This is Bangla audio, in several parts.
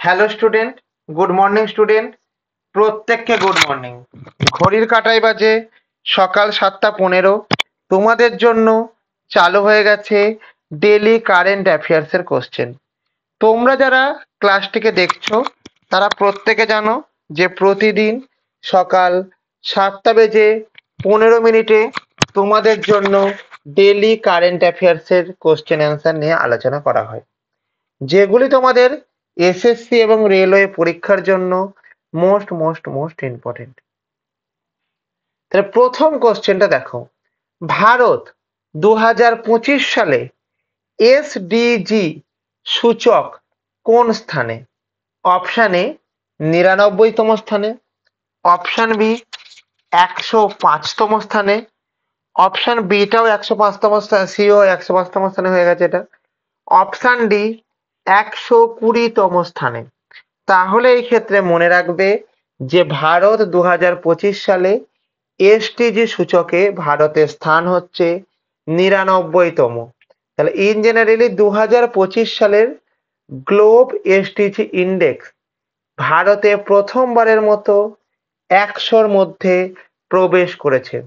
Hello student, good morning student. প্রত্যেককে গুড মর্নিং। ঘড়ির কাঁটায় বাজে সকাল 7:15। তোমাদের জন্য চালু হয়ে গেছে ডেলি কারেন্ট অ্যাফেয়ার্সের কোশ্চেন। তোমরা যারা ক্লাসটিকে দেখছো তারা প্রত্যেকে জানো যে প্রতিদিন সকাল 7:15 তোমাদের জন্য ডেলি কারেন্ট অ্যাফেয়ার্সের কোশ্চেন অ্যান্সার নিয়ে আলোচনা করা হয়, যেগুলি তোমাদের এসএসসি এবং রেলওয়ে পরীক্ষার জন্য মোস্ট মোস্ট মোস্ট ইম্পর্টেন্ট। তাহলে প্রথম কোশ্চেনটা দেখো, ভারত 2025 সালে এসডিজি সূচক কোন স্থানে? অপশন এ 99তম স্থানে, অপশন বি 105তম স্থানে, অপশন বিটাও 105তম স্থানে, সিও 105তম স্থানে হয়ে গেছে এটা, অপশন ডি 120তম স্থানে। তাহলে এই ক্ষেত্রে মনে রাখবে যে ভারত 2025 সালে এসডিজি সূচকে ভারতের স্থান হচ্ছে 99তম। তাহলে ইন জেনারেলি 2025 সালের গ্লোব এসডিজি ইন্ডেক্স ভারতে প্রথমবারের মতো 100-র মধ্যে প্রবেশ করেছে।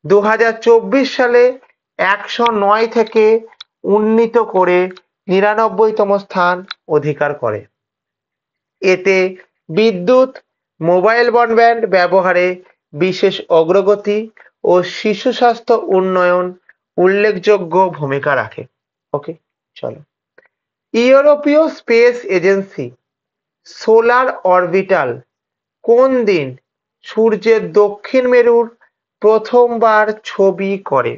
2024 সালে 109 থেকে উন্নীত করে 99তম স্থান অধিকার করে। এতে বিদ্যুৎ, মোবাইল ব্রডব্যান্ড ব্যবহারে বিশেষ অগ্রগতি ও শিশু স্বাস্থ্য উন্নয়ন উল্লেখযোগ্য ভূমিকা রাখে। ওকে, চলো। ইউরোপীয় স্পেস এজেন্সি সোলার অরবিটাল কোন দিন সূর্যের দক্ষিণ মেরুর প্রথমবার ছবি করে?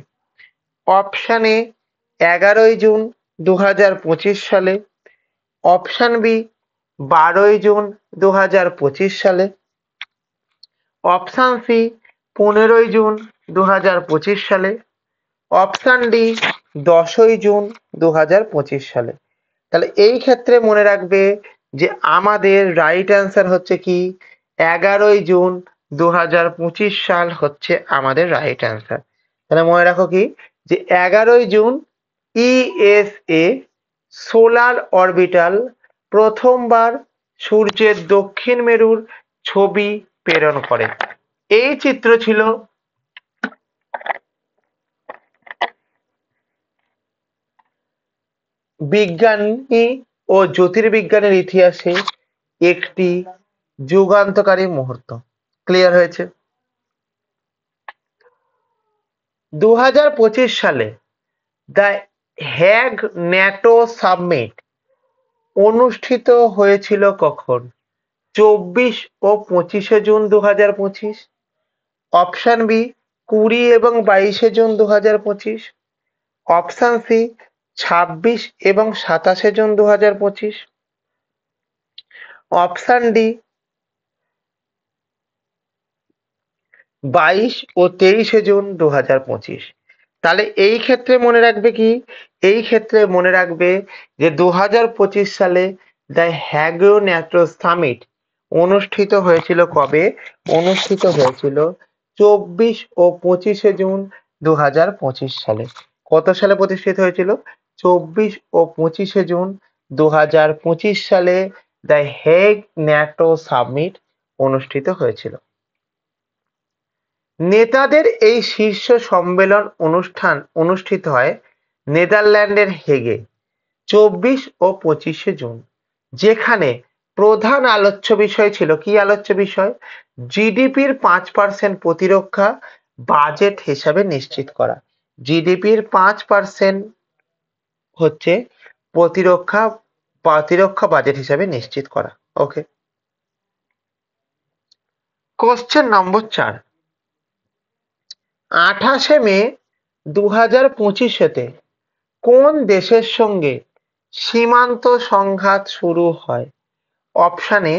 অপশন এ 11 জুন 2025 সালে, অপশন বি 12 জুন 2025 সালে, অপশন সি 15 জুন 2025 সালে, অপশন ডি 10 জুন 2025 সালে। তাহলে এই ক্ষেত্রে মনে রাখবে যে আমাদের রাইট অ্যান্সার হচ্ছে কি 11 জুন 2025 সাল হচ্ছে আমাদের রাইট অ্যান্সার। তাহলে মনে রাখো কি যে 11 জুন ইএসএ সোলার অরবিটাল প্রথমবার সূর্যের দক্ষিণ মেরুর ছবি প্রেরণ করে। এই চিত্র ছিল বিজ্ঞানী ও জ্যোতির্বিজ্ঞানের ইতিহাসে একটি যুগান্তকারী মুহূর্ত। ক্লিয়ার হয়েছে? 2025 সালে দ্য হ্যাগ ন্যাটো সামিট অনুষ্ঠিত হয়েছিল কখন? 24 ও 25 জুন 2025, অপশন বি 20 এবং 22 জুন 2025, অপশন সি 26 এবং 27 জুন 2025, অপশন ডি 22 ও 23 জুন 2025। তাহলে এই ক্ষেত্রে মনে রাখবে কি, এই ক্ষেত্রে মনে রাখবে যে 2025 সালে দ্য হ্যাগো ন্যাটো সামিট অনুষ্ঠিত হয়েছিল কবে? অনুষ্ঠিত হয়েছিল 24 ও 25 জুন 2025 সালে। কত সালে প্রতিষ্ঠিত হয়েছিল? 24 ও 25 জুন 2025 সালে দ্য হেগ ন্যাটো সামিট অনুষ্ঠিত হয়েছিল। নেতাদের এই শীর্ষ সম্মেলন অনুষ্ঠিত হয় নেদারল্যান্ডের হেগে 24 ও 25 জুন, যেখানে প্রধান আলোচ্য বিষয় ছিল কি? আলোচ্য বিষয় জিডিপির 5% প্রতিরক্ষা বাজেট হিসাবে নিশ্চিত করা। জিডিপির 5% হচ্ছে প্রতিরক্ষা বাজেট হিসাবে নিশ্চিত করা। ওকে, কোশ্চেন নম্বর 4। 28 মে 2025 কোন দেশের সঙ্গে সীমান্ত সংঘাত শুরু হয়? অপশন এ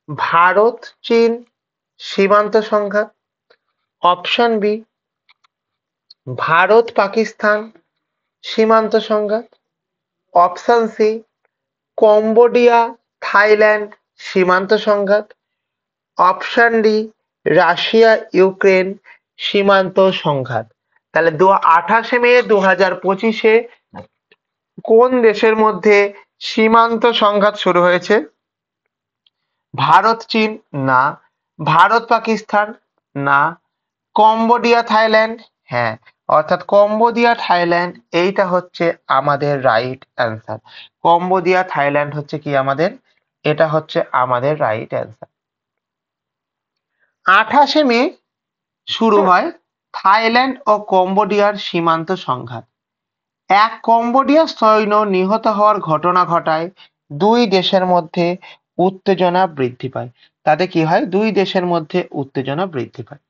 ভারত চীন সীমান্ত সংঘাত, অপশন বি ভারত পাকিস্তান সীমান্ত সংঘাত, অপশন সি কম্বোডিয়া থাইল্যান্ড সীমান্ত সংঘাত, অপশন ডি রাশিয়া ইউক্রেন সীমান্ত সংঘাত। তাহলে 28 মে 2025 কোন দেশের মধ্যে সীমান্ত সংঘাত শুরু হয়েছে? ভারত চীন না, ভারত পাকিস্তান না, কম্বোডিয়া থাইল্যান্ড হ্যাঁ, অর্থাৎ কম্বোডিয়া থাইল্যান্ড এইটা হচ্ছে আমাদের রাইট অ্যান্সার। কম্বোডিয়া থাইল্যান্ড হচ্ছে কি আমাদের, এটা হচ্ছে আমাদের রাইট অ্যান্সার। 28শে মে শুরু হয় থাইল্যান্ড ও কম্বোডিয়ার সীমান্ত সংঘাত। এক কম্বোডিয়া সৈন্য নিহত হওয়ার ঘটনা ঘটায় দুই দেশের মধ্যে উত্তেজনা বৃদ্ধি পায়। তাতে কি হয়, দুই দেশের মধ্যে উত্তেজনা বৃদ্ধি পায়।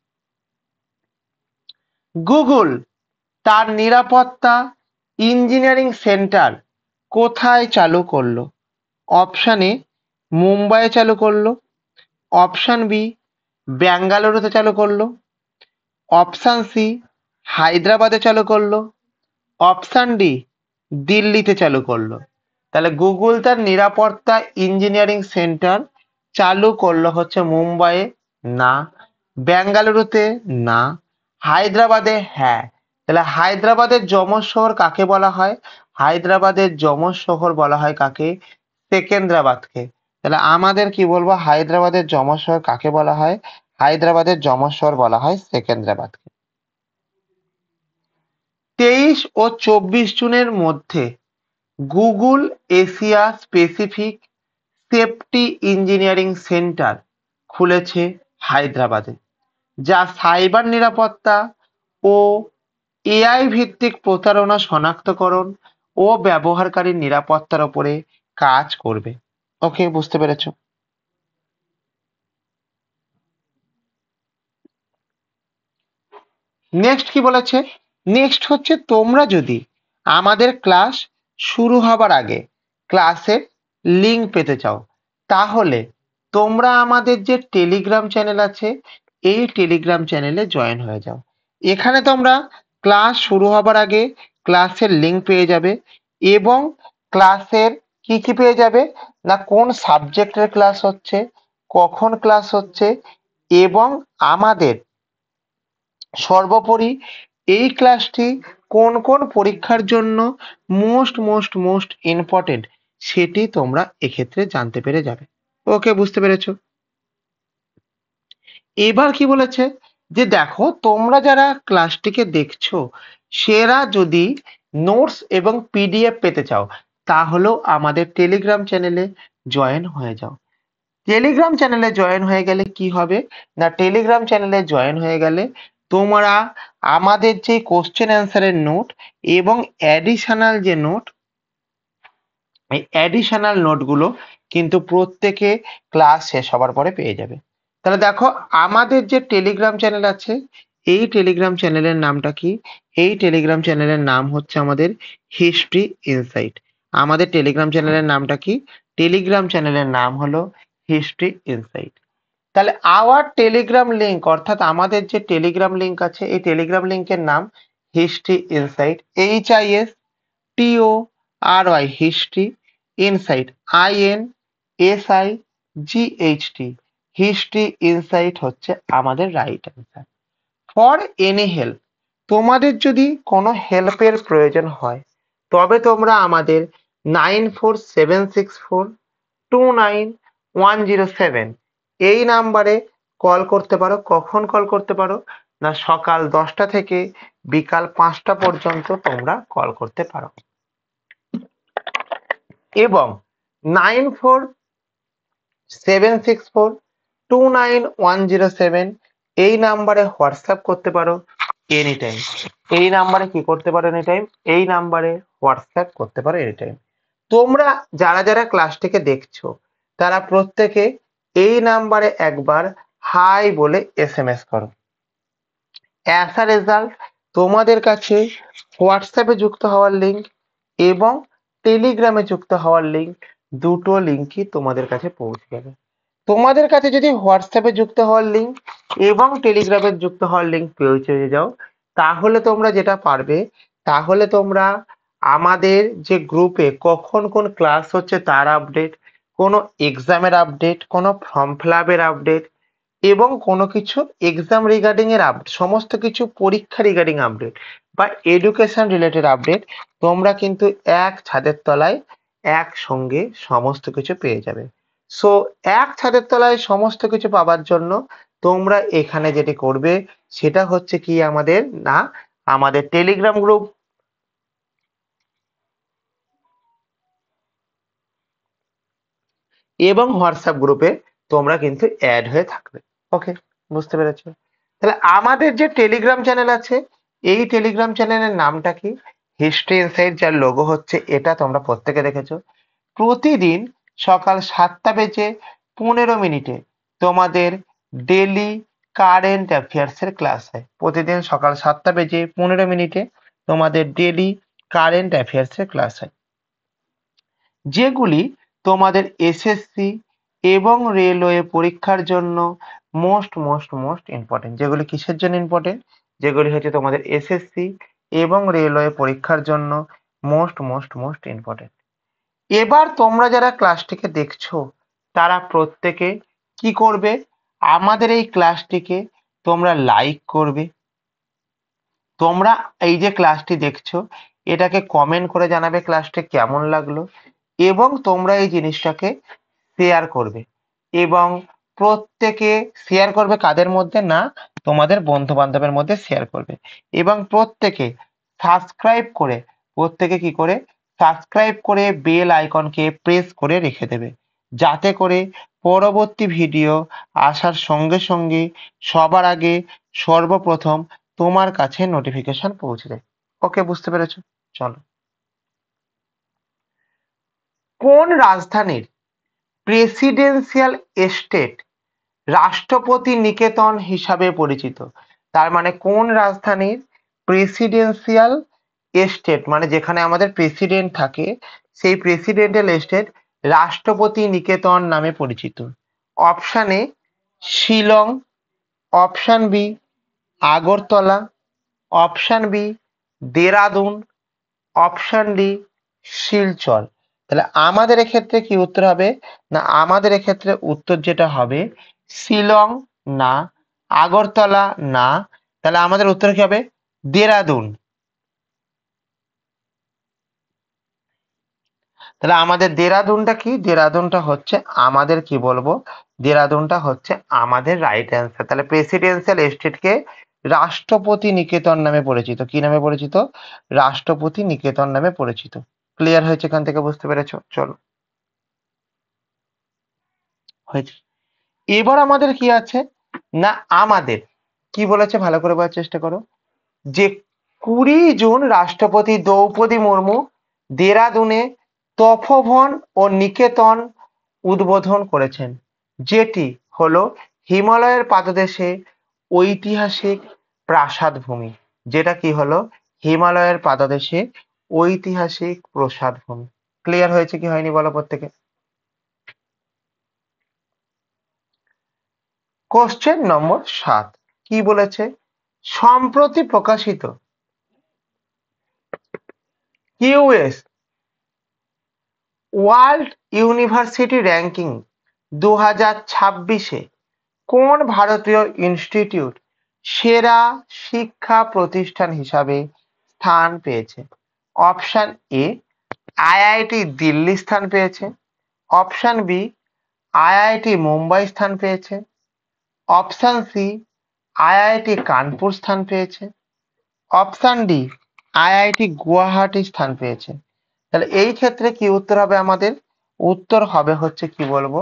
গুগল তার নিরাপত্তা ইঞ্জিনিয়ারিং সেন্টার কোথায় চালু করলো? অপশন এ মুম্বাইয়ে চালু করলো, অপশন বি বেঙ্গালুরুতে চালু করলো, অপশন সি হায়দ্রাবাদে চালু করলো, অপশন ডি দিল্লিতে চালু করলো। তাহলে গুগল তার নিরাপত্তা ইঞ্জিনিয়ারিং সেন্টার চালু করলো হচ্ছে মুম্বাইয়ে না, বেঙ্গালুরুতে না, হায়দ্রাবাদে হ্যাঁ। তাহলে হায়দ্রাবাদের যমজ শহর কাকে বলা হয়? হায়দ্রাবাদের যমজ শহর বলা হয় কাকে? সেকেন্দ্রাবাদকে। তাহলে আমাদের কি বলবো, হায়দ্রাবাদের যমজ শহর কাকে বলা হয়? হায়দ্রাবাদের যমজ শহর বলা হয় সেকেন্দ্রাবাদকে। 23 ও 24 জুনের মধ্যে Google Asia Pacific safety engineering centre খুলেছে হায়দ্রাবাদে, যা সাইবার নিরাপত্তা ও এআই ভিত্তিক প্রতারণা শনাক্তকরণ ও ব্যবহারকারীর নিরাপত্তার উপরে কাজ করবে। ওকে, বুঝতে পেরেছো? নেক্সট কি বলেছে? নেক্সট হচ্ছে তোমরা যদি আমাদের ক্লাস শুরু হবার আগে ক্লাসের লিঙ্ক পেতে চাও, তাহলে তোমরা আমাদের যে টেলিগ্রাম চ্যানেল আছে এই টেলিগ্রাম চ্যানেলে জয়েন হয়ে যাও। এখানে তোমরা ক্লাস শুরু হবার আগে ক্লাসের লিঙ্ক পেয়ে যাবে এবং ক্লাসের কি কি পেয়ে যাবে না, কোন সাবজেক্টের ক্লাস হচ্ছে, কখন ক্লাস হচ্ছে, এবং আমাদের সর্বোপরি এই ক্লাসটি কোন কোন পরীক্ষার জন্য মোস্ট মোস্ট মোস্ট ইম্পর্টেন্ট সেটি তোমরা এক্ষেত্রে জানতে পেরে যাবে। ওকে, বুঝতে পেরেছো? এবার কি বলেছে যে দেখো তোমরা যারা ক্লাসটিকে দেখছো সেরা যদি নোটস এবং পিডিএফ পেতে চাও তাহলেও আমাদের টেলিগ্রাম চ্যানেলে জয়েন হয়ে যাও। টেলিগ্রাম চ্যানেলে জয়েন হয়ে গেলে কি হবে না, টেলিগ্রাম চ্যানেলে জয়েন হয়ে গেলে তোমরা আমাদের যে কোশ্চেন অ্যান্সারের নোট এবং অ্যাডিশনাল যে নোট, এই অ্যাডিশনাল নোটগুলো কিন্তু প্রত্যেকে ক্লাস শেষ হবার পরে পেয়ে যাবে। তাহলে দেখো আমাদের যে টেলিগ্রাম চ্যানেল আছে এই টেলিগ্রাম চ্যানেলের নামটা কি? এই টেলিগ্রাম চ্যানেলের নাম হচ্ছে আমাদের হিস্ট্রি ইনসাইট। আমাদের টেলিগ্রাম চ্যানেলের নামটা কি? টেলিগ্রাম চ্যানেলের নাম হলো হিস্ট্রি ইনসাইট। তাহলে আওয়ার টেলিগ্রাম লিঙ্ক, অর্থাৎ আমাদের যে টেলিগ্রাম লিঙ্ক আছে এই টেলিগ্রাম লিঙ্কের নাম history insight, HISTORY history insight, INSIGHT history insight হচ্ছে আমাদের right answer. For any help, তোমাদের যদি কোনো হেল্পের প্রয়োজন হয় তবে তোমরা আমাদের 9476429107 এই নাম্বারে কল করতে পারো। কখন কল করতে পারো না, সকাল 10টা থেকে বিকাল 5টা পর্যন্ত তোমরা কল করতে পারো। এবং 9476429107 এই নাম্বারে হোয়াটসঅ্যাপ করতে পারো এনি টাইম। এই নাম্বারে কি করতে পারো এনি টাইম? এই নাম্বারে হোয়াটসঅ্যাপ করতে পারো এনি টাইম। তোমরা যারা যারা ক্লাসটিকে দেখছো তারা প্রত্যেকে এই নাম্বারে একবার হাই বলে SMS করো। অ্যাজ আ রেজাল্ট তোমাদের কাছে হোয়াটসঅ্যাপে যুক্ত হওয়ার লিঙ্ক এবং টেলিগ্রামে যুক্ত হওয়ার লিঙ্ক, দুটো লিঙ্কই তোমাদের কাছে পৌঁছে যাবে। তোমাদের কাছে যদি হোয়াটসঅ্যাপে যুক্ত হওয়ার লিঙ্ক এবং টেলিগ্রামে যুক্ত হওয়ার লিঙ্ক পৌঁছে যাও তাহলে তোমরা যেটা পারবে, তাহলে তোমরা আমাদের যে গ্রুপে কখন কোন ক্লাস হচ্ছে তার আপডেট, কোনো এক্সামের আপডেট, কোনো ফর্ম ফিল আপের আপডেট এবং কোনো কিছু এক্সাম রিগার্ডিং এর আপডেট, সমস্ত কিছু পরীক্ষা রিগার্ডিং আপডেট বা এডুকেশন রিলেটেড আপডেট তোমরা কিন্তু এক ছাদের তলায় একসঙ্গে সমস্ত কিছু পেয়ে যাবে। সো এক ছাদের তলায় সমস্ত কিছু পাবার জন্য তোমরা এখানে যেটি করবে সেটা হচ্ছে কি আমাদের টেলিগ্রাম গ্রুপ এবং হোয়াটসঅ্যাপ গ্রুপে তোমরা কিন্তু অ্যাড হয়ে থাকবে। ওকে, বুঝতে পেরেছো? তাহলে আমাদের যে টেলিগ্রাম চ্যানেল আছে, এই টেলিগ্রাম চ্যানেলের নামটা কি? হিস্ট্রি ইনসাইট, যার লোগো হচ্ছে এটা, তোমরা প্রত্যেকে দেখেছো। প্রতিদিন সকাল 7:15 তোমাদের ডেলি কারেন্ট অ্যাফেয়ার্স এর ক্লাস হয়। প্রতিদিন সকাল 7:15 তোমাদের ডেলি কারেন্ট অ্যাফেয়ার্স এর ক্লাস হয়, যেগুলি তোমাদের এসএসসি এবং রেলওয়ে পরীক্ষার জন্য মোস্ট মোস্ট মোস্ট ইম্পর্টেন্ট। যেগুলি কিসের জন্য ইম্পর্টেন্ট? যেগুলি হচ্ছে তোমাদের এসএসসি এবং রেলওয়ে পরীক্ষার জন্য মোস্ট মোস্ট মোস্ট ইম্পর্টেন্ট। এবার তোমরা যারা ক্লাসটিকে দেখছো তারা প্রত্যেকে কি করবে? আমাদের এই ক্লাসটিকে তোমরা লাইক করবে। তোমরা এই যে ক্লাসটি দেখছো এটাকে কমেন্ট করে জানাবে ক্লাসটি কেমন লাগলো, এবং তোমরা এই জিনিসটাকে শেয়ার করবে। এবং প্রত্যেকে শেয়ার করবে কাদের মধ্যে? না, তোমাদের বন্ধু বান্ধবের মধ্যে শেয়ার করবে। এবং প্রত্যেকে কি করে সাবস্ক্রাইব করে বেল আইকনকে প্রেস করে রেখে দেবে, যাতে করে পরবর্তী ভিডিও আসার সঙ্গে সঙ্গে সবার আগে সর্বপ্রথম তোমার কাছে নোটিফিকেশন পৌঁছে যায়। ওকে, বুঝতে পেরেছো? চলো, কোন রাজধানীর প্রেসিডেন্সিয়াল এস্টেট রাষ্ট্রপতি নিকেতন হিসাবে পরিচিত? তার মানে কোন রাজধানীর প্রেসিডেন্সিয়াল এস্টেট, মানে যেখানে আমাদের প্রেসিডেন্ট থাকে, সেই প্রেসিডেন্টাল এস্টেট রাষ্ট্রপতি নিকেতন নামে পরিচিত? Option A Shillong, option B Agartala, option B Dehradun, option D Silchar. তাহলে আমাদের এক্ষেত্রে কি উত্তর হবে? না, আমাদের এক্ষেত্রে উত্তর যেটা হবে শিলং না, আগরতলা না, তাহলে আমাদের উত্তর কি হবে? দেরাদুন। তাহলে আমাদের দেরাদুনটা কি? দেরাদুনটা হচ্ছে আমাদের কি বলবো, দেরাদুনটা হচ্ছে আমাদের রাইট অ্যান্সার। তাহলে প্রেসিডেন্সিয়াল এস্টেটকে রাষ্ট্রপতি নিকেতন নামে পরিচিত। কি নামে পরিচিত? রাষ্ট্রপতি নিকেতন নামে পরিচিত। ক্লিয়ার হয়েছে? এখান থেকে বুঝতে পেরেছো? চলো, হয়েছে। এবার আমাদের কি আছে? না, আমাদের কি বলেছে ভালো করে বোঝার চেষ্টা করো, যে 20 জুন রাষ্ট্রপতি দ্রৌপদী মুর্মু দেরাদুনে তপোবন ও নিকেতন উদ্বোধন করেছেন, যেটি হলো হিমালয়ের পাদদেশে ঐতিহাসিক প্রাসাদ ভূমি। যেটা কি হলো? হিমালয়ের পাদদেশে ঐতিহাসিক প্রাসাদ ভূমি। ক্লিয়ার হয়েছে কি হয়নি বলো প্রত্যেকে? কোশ্চেন নম্বর 7 কি বলেছে? সম্প্রতি প্রকাশিত কিউএস ওয়ার্ল্ড ইউনিভার্সিটি র্যাঙ্কিং 2026-এ কোন ভারতীয় ইনস্টিটিউট সেরা শিক্ষা প্রতিষ্ঠান হিসাবে স্থান পেয়েছে? অপশান এ আইআইটি দিল্লি স্থান পেয়েছে, অপশান বি আইআইটি মুম্বাই স্থান পেয়েছে, অপশান সি আইআইটি কানপুর স্থান পেয়েছে, অপশান ডি আইআইটি গুয়াহাটি স্থান পেয়েছে। তাহলে এই ক্ষেত্রে কি উত্তর হবে? আমাদের উত্তর হবে হচ্ছে কি বলবো,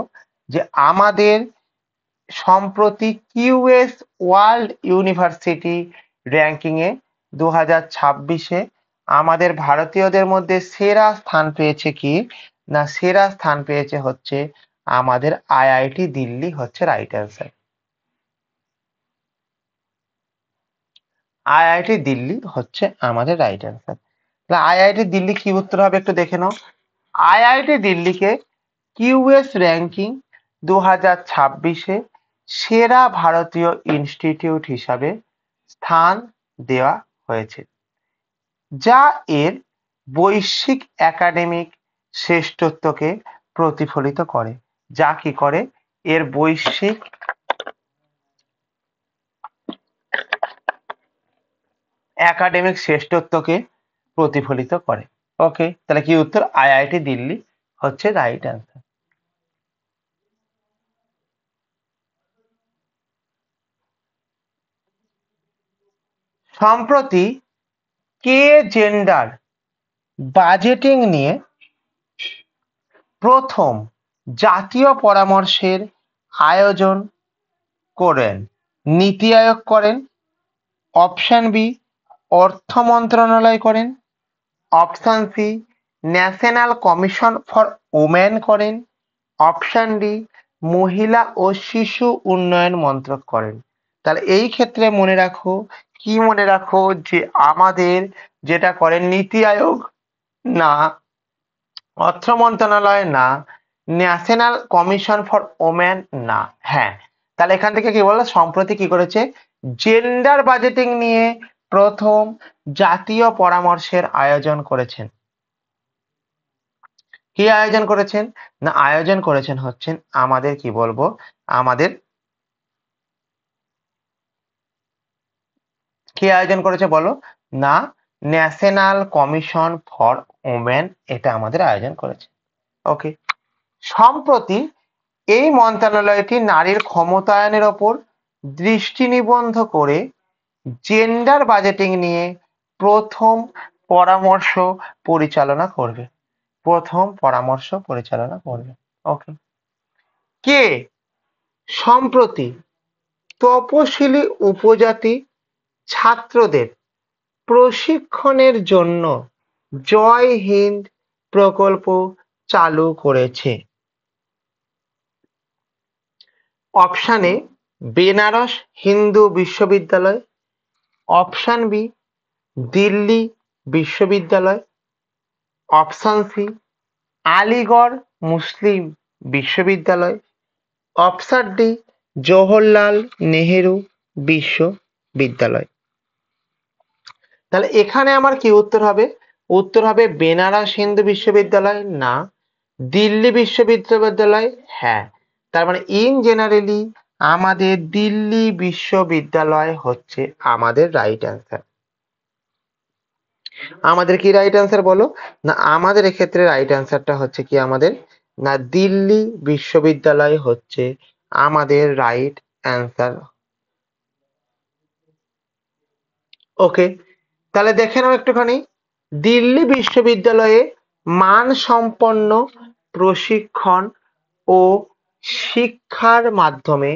যে আমাদের সম্প্রতি কিউএস ওয়ার্ল্ড ইউনিভার্সিটি র্যাঙ্কিং এ 2026-এ আমাদের ভারতীয়দের মধ্যে সেরা স্থান পেয়েছে কি? না, সেরা স্থান পেয়েছে হচ্ছে আমাদের আইআইটি দিল্লি, হচ্ছে রাইট অ্যান্সার। আইআইটি দিল্লি হচ্ছে আমাদের রাইট অ্যান্সার। তাহলে আইআইটি দিল্লি কি উত্তর হবে একটু দেখে নাও। আইআইটি দিল্লিকে কিউএস র্যাঙ্কিং 2026-এ সেরা ভারতীয় ইনস্টিটিউট হিসাবে স্থান দেওয়া হয়েছে, যা এর বৈশ্বিক একাডেমিক শ্রেষ্ঠত্বকে প্রতিফলিত করে। যা কি করে? এর বৈশ্বিক একাডেমিক শ্রেষ্ঠত্বকে প্রতিফলিত করে। ওকে, তাহলে কি উত্তর? আইআইটি দিল্লি হচ্ছে রাইট অ্যান্সার। সম্প্রতি কে জেন্ডার বাজেটিং নিয়ে প্রথম জাতীয় পরামর্শের আয়োজন করেন? নীতি আয়োগ করেন, অপশন বি অর্থ মন্ত্রণালয় করেন, option C National Commission for Women করেন, অপশন ডি মহিলা ও শিশু উন্নয়ন মন্ত্রক করেন। তাহলে এই ক্ষেত্রে মনে রাখো, কি মনে রাখো, যে আমাদের যেটা করেন নীতি আয়োগ না, অর্থ মন্ত্রণালয় না, ন্যাশনাল কমিশন ফর ওমেন না। হ্যাঁ, তাহলে এখান থেকে কি বললো, সম্প্রতি কি করেছে, জেন্ডার বাজেটিং নিয়ে প্রথম জাতীয় পরামর্শের আয়োজন করেছেন। কি আয়োজন করেছেন না, আয়োজন করেছেন হচ্ছেন আমাদের কি বলবো, আমাদের কি আয়োজন করেছে বলো না, ন্যাশনাল কমিশন ফর ওমেন এটা আমাদের আয়োজন করেছে। ওকে, সম্প্রতি এই মন্ত্রণালয়টি নারীর ক্ষমতায়নের ওপর দৃষ্টি নিবদ্ধ করে জেন্ডার বাজেটিং নিয়ে প্রথম পরামর্শ পরিচালনা করবে। প্রথম পরামর্শ পরিচালনা করবে। ওকে, কে সম্প্রতি তপশিলি উপজাতি ছাত্রদের প্রশিক্ষণের জন্য জয় হিন্দ প্রকল্প চালু করেছে? অপশন এ বেনারস হিন্দু বিশ্ববিদ্যালয়, অপশন বি দিল্লি বিশ্ববিদ্যালয়, অপশন সি আলিগড় মুসলিম বিশ্ববিদ্যালয়, অপশন ডি জওহরলাল নেহেরু বিশ্ববিদ্যালয়। তাহলে এখানে আমার কি উত্তর হবে, উত্তর হবে বেনারস হিন্দু বিশ্ববিদ্যালয় না, দিল্লি বিশ্ববিদ্যালয় হ্যাঁ। তার মানে ইন জেনারেলি আমাদের দিল্লি বিশ্ববিদ্যালয় হচ্ছে আমাদের রাইট অ্যান্সার। আমাদের কি রাইট অ্যান্সার বলো না, আমাদের এক্ষেত্রে রাইট অ্যান্সারটা হচ্ছে কি আমাদের না, দিল্লি বিশ্ববিদ্যালয় হচ্ছে আমাদের রাইট অ্যান্সার। ওকে, তাহলে দেখে নাও একটুখানি, দিল্লি বিশ্ববিদ্যালয়ে মানসম্পন্ন প্রশিক্ষণ ও শিক্ষার মাধ্যমে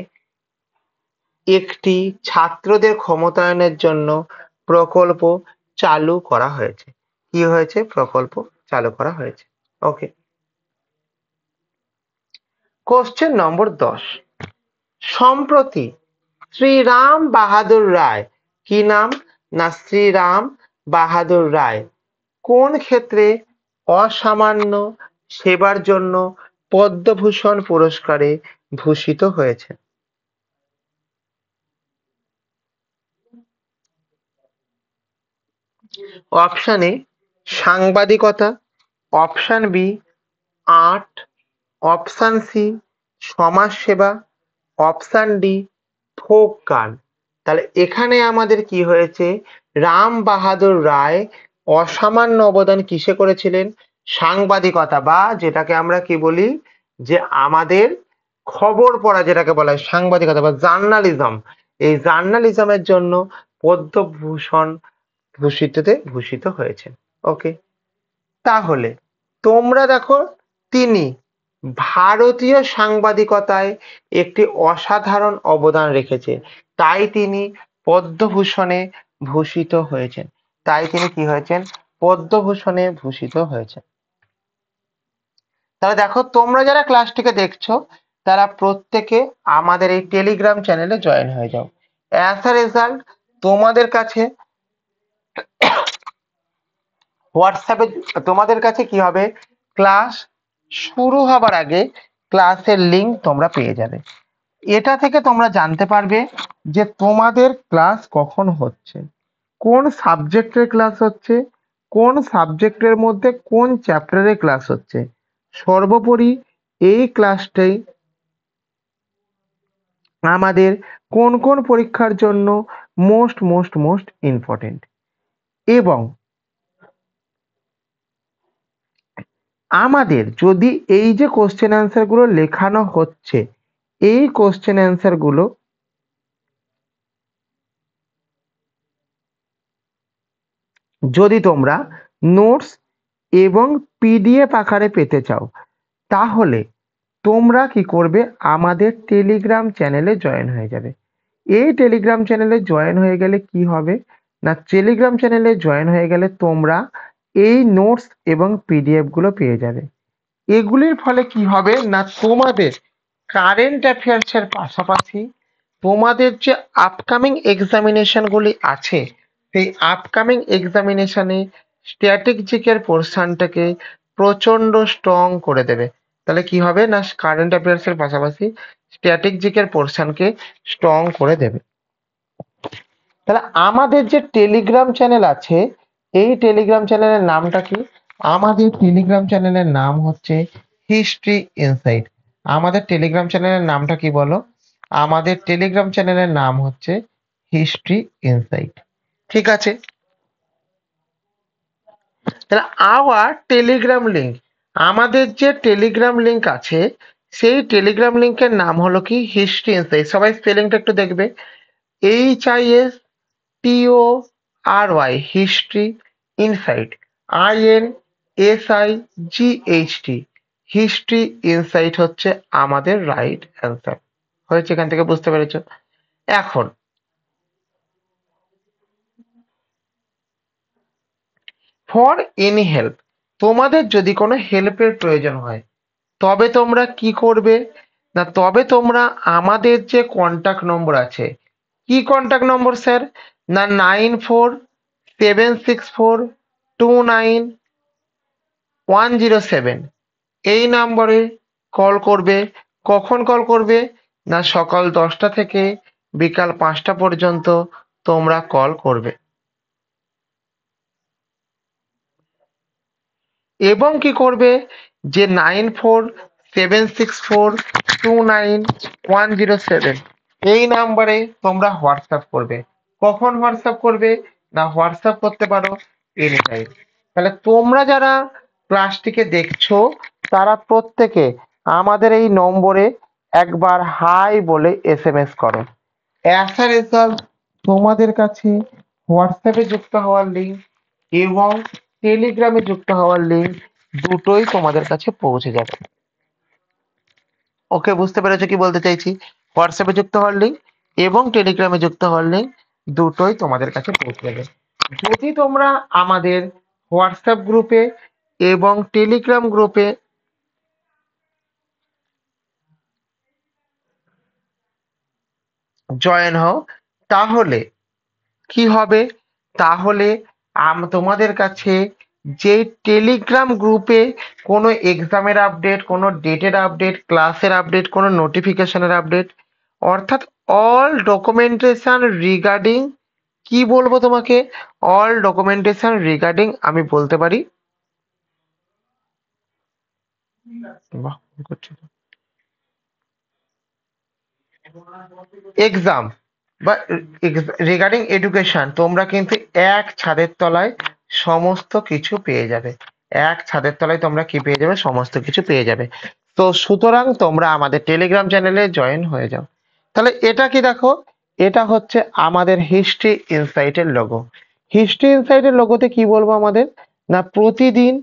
একটি ছাত্রদের ক্ষমতায়নের জন্য প্রকল্প চালু করা হয়েছে। কি হয়েছে, প্রকল্প চালু করা হয়েছে। ওকে, কোশ্চেন নম্বর 10, সম্প্রতি শ্রীরাম বাহাদুর রায়, কি নাম না, শ্রীরাম বাহাদুর রায় কোন ক্ষেত্রে অসামান্য সেবার জন্য পদ্মভূষণ পুরস্কারে ভূষিত হয়েছে? অপশন এ সাংবাদিকতা, option B art, option C সমাজসেবা, অপশন ডি ফোক গান। তাহলে এখানে আমাদের কি হয়েছে, রাম বাহাদুর রায় অসামান্য অবদান কিসে করেছিলেন, সাংবাদিকতা বা যেটাকে আমরা কি বলি, যে আমাদের খবর পড়া যেটাকে বলা হয় সাংবাদিকতা বা জার্নালিজম, এই জার্নালিজমের জন্য পদ্মভূষণ ভূষিত হয়েছেন। ওকে, তাহলে তোমরা দেখো, তিনি ভারতীয় সাংবাদিকতায় একটি অসাধারণ অবদান রেখেছে, তাই তিনি পদ্মভূষণে ভূষিত হয়েছেন। তাই তিনি কি হয়েছেন, পদ্মভূষণে ভূষিত হয়েছেন। তাহলে দেখো, তোমরা যারা ক্লাসটিকে দেখছো তারা প্রত্যেকে আমাদের এই টেলিগ্রাম চ্যানেলে জয়েন হয়ে যাও। অ্যাজ আ রেজাল্ট তোমাদের কাছে হোয়াটসঅ্যাপে তোমাদের কাছে কি হবে, ক্লাস শুরু হবার আগে ক্লাসের লিংক তোমরা পেয়ে যাবে। এটা থেকে তোমরা জানতে পারবে যে তোমাদের ক্লাস কখন হচ্ছে, কোন সাবজেক্টের ক্লাস হচ্ছে, কোন সাবজেক্টের মধ্যে কোন চ্যাপ্টারের ক্লাস হচ্ছে। সর্বোপরি এই ক্লাসটাই আমাদের কোন কোন পরীক্ষার জন্য মোস্ট ইম্পর্টেন্ট। এবং আমাদের যদি এই যে কোশ্চেন অ্যান্সার গুলো লেখানো হচ্ছে, এই কোশ্চেন অ্যান্সার গুলো যদি তোমরা নোটস এবং পিডিএফ আকারে পেতে চাও তাহলে তোমরা কি করবে, আমাদের টেলিগ্রাম চ্যানেলে জয়েন হয়ে যাবে। এই টেলিগ্রাম চ্যানেলে জয়েন হয়ে গেলে কি হবে না, টেলিগ্রাম চ্যানেলে জয়েন হয়ে গেলে তোমরা এই নোটস এবং পিডিএফ গুলো পেয়ে যাবে। এগুলির ফলে কি হবে না, তোমাদের কারেন্ট অ্যাফেয়ার্স এর পাশাপাশি তোমাদের যে আপকামিং এক্সামিনেশন গুলি আছে সেই আপকামিং এক্সামিনেশনে স্ট্র্যাটেজিকের পোর্শনটাকে প্রচন্ড স্ট্রং করে দেবে। তাহলে কি হবে না, কারেন্ট অ্যাফেয়ার্স এর পাশাপাশি স্ট্র্যাটেজিকের পোর্শনকে স্ট্রং করে দেবে। তাহলে আমাদের যে টেলিগ্রাম চ্যানেল আছে এই টেলিগ্রাম চ্যানেলের নামটা কি, আমাদের টেলিগ্রাম চ্যানেলের নাম হচ্ছে হিস্ট্রি ইনসাইট। আমাদের টেলিগ্রাম চ্যানেলের নামটা কি বলো, আমাদের টেলিগ্রাম চ্যানেলের নাম হচ্ছে হিস্ট্রি ইনসাইট। ঠিক আছে, তাহলে আওয়ার টেলিগ্রাম লিঙ্ক, আমাদের যে টেলিগ্রাম লিঙ্ক আছে সেই টেলিগ্রাম লিঙ্কের নাম হলো কি হিস্ট্রি ইনসাইট। সবাই স্পেলিংটা একটু দেখবে, HISTORY history insight, INSIGHT history insight হচ্ছে আমাদের রাইট অ্যান্সার। হয়েছে, এখান থেকে বুঝতে পেরেছো। এখন ফর এনি হেল্প, তোমাদের যদি কোনো হেল্পের প্রয়োজন হয় তবে তোমরা কি করবে না, তবে তোমরা আমাদের যে কন্টাক্ট নম্বর আছে, কি কন্টাক্ট নম্বর স্যার না 9476429107 এই নম্বরে কল করবে। কখন কল করবে না, সকাল 10টা থেকে বিকাল 5টা পর্যন্ত তোমরা কল করবে। এবং কি করবে যে 9476429107 এই নাম্বারে তোমরা হোয়াটসঅ্যাপ করবে। কখন হোয়াটসঅ্যাপ করবে না, হোয়াটসঅ্যাপ করতে পারো এনি টাইম। তাহলে তোমরা যারা ক্লাসটিকে দেখছো তারা প্রত্যেকে আমাদের এই নম্বরে একবার হাই বলে এসএমএস করো। অ্যাজ আ রেজাল্ট তোমাদের কাছে হোয়াটসঅ্যাপে যুক্ত হওয়ার লিঙ্ক এবং টেলিগ্রামে যুক্ত হওয়ার লিঙ্ক দুটোই তোমাদের কাছে পৌঁছে যাবে। ওকে, বুঝতে পেরেছো কি বলতে চাইছি? হোয়াটসঅ্যাপে যুক্ত হওয়ার লিঙ্ক এবং টেলিগ্রামে যুক্ত হওয়ার লিঙ্ক দুটোই তোমাদের কাছে পৌঁছে যাবে। যদি তোমরা আমাদের হোয়াটসঅ্যাপ গ্রুপে এবং টেলিগ্রাম গ্রুপে জয়েন হও তাহলে কি হবে, তাহলে তোমাদের কাছে যে টেলিগ্রাম গ্রুপে কোনো এক্সামের আপডেট, কোনো ডেটের আপডেট, ক্লাসের আপডেট, কোনো নোটিফিকেশনের আপডেট, অর্থাৎ অল ডকুমেন্টেশন রিগার্ডিং, কি বলবো তোমাকে, অল ডকুমেন্টেশন রিগার্ডিং আমি বলতে পারি এক্সাম বা রিগার্ডিং এডুকেশন তোমরা কিন্তু এক ছাদের তলায় সমস্ত কিছু পেয়ে যাবে। এক ছাদের তলায় তোমরা কি পেয়ে যাবে, সমস্ত কিছু পেয়ে যাবে। তো সুতরাং তোমরা আমাদের টেলিগ্রাম চ্যানেলে জয়েন হয়ে যাও। তাহলে এটা কি দেখো, এটা হচ্ছে আমাদের হিস্ট্রি ইনসাইটের লোগো। হিস্ট্রি ইনসাইটের লোগোতে কি বলবো আমাদের না, প্রতিদিন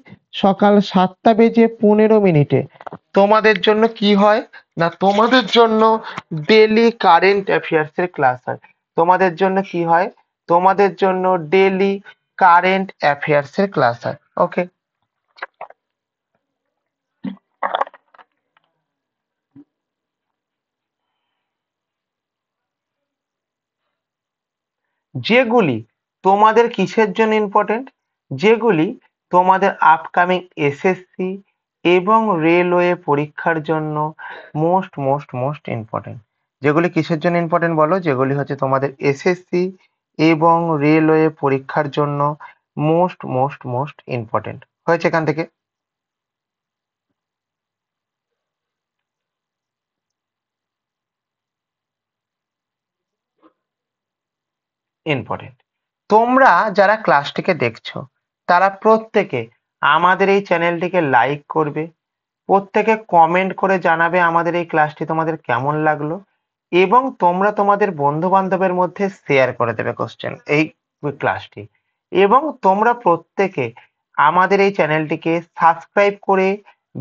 সকাল 7টা বেজে 15 মিনিটে তোমাদের জন্য কি হয় না, তোমাদের জন্য ডেলি কারেন্ট অ্যাফেয়ার্স এর ক্লাস হয়। তোমাদের জন্য কি হয়, তোমাদের জন্য ডেলি কারেন্ট অ্যাফেয়ার্স এর ক্লাস হয়। ওকে, যেগুলি তোমাদের কিসের জন্য ইম্পর্টেন্ট, যেগুলি তোমাদের আপকামিং এসএসসি এবং রেলওয়ে পরীক্ষার জন্য মোস্ট মোস্ট মোস্ট ইম্পর্টেন্ট। যেগুলি কিসের জন্য ইম্পর্টেন্ট বলো, যেগুলি হচ্ছে তোমাদের এসএসসি এবং রেলওয়ে পরীক্ষার জন্য মোস্ট মোস্ট মোস্ট ইম্পর্টেন্ট। হয়েছে এখান থেকে। ইম্পর্টেন্ট, তোমরা যারা ক্লাসটিকে দেখছো তারা প্রত্যেকে আমাদের এই চ্যানেলটিকে লাইক করবে, প্রত্যেকে কমেন্ট করে জানাবে আমাদের এই ক্লাসটি তোমাদের কেমন লাগলো, এবং তোমরা তোমাদের বন্ধু বান্ধবের মধ্যে শেয়ার করে দেবে এই ক্লাসটি। এবং তোমরা প্রত্যেকে আমাদের এই চ্যানেলটিকে সাবস্ক্রাইব করে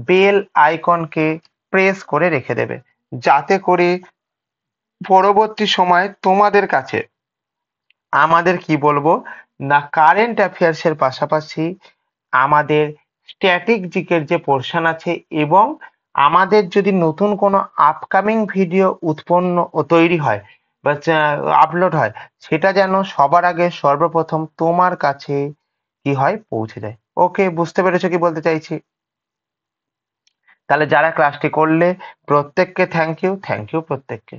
বেল আইকনকে প্রেস করে রেখে দেবে, যাতে করে পরবর্তী সময় তোমাদের কাছে আমাদের কি বলবো না কারেন্ট অ্যাফেয়ার্সের পাশাপাশি আমাদের স্ট্যাটিক জিকের যে পোর্শন আছে এবং আমাদের যদি নতুন কোনো আপকামিং ভিডিও উৎপন্ন ও তৈরি হয় বা আপলোড হয়, সেটা যেন সবার আগে সর্বপ্রথম তোমার কাছে কি হয় পৌঁছে যায়। ওকে, বুঝতে পেরেছো কি বলতে চাইছি? তাহলে যারা ক্লাসটি করলে প্রত্যেককে থ্যাংক ইউ প্রত্যেককে।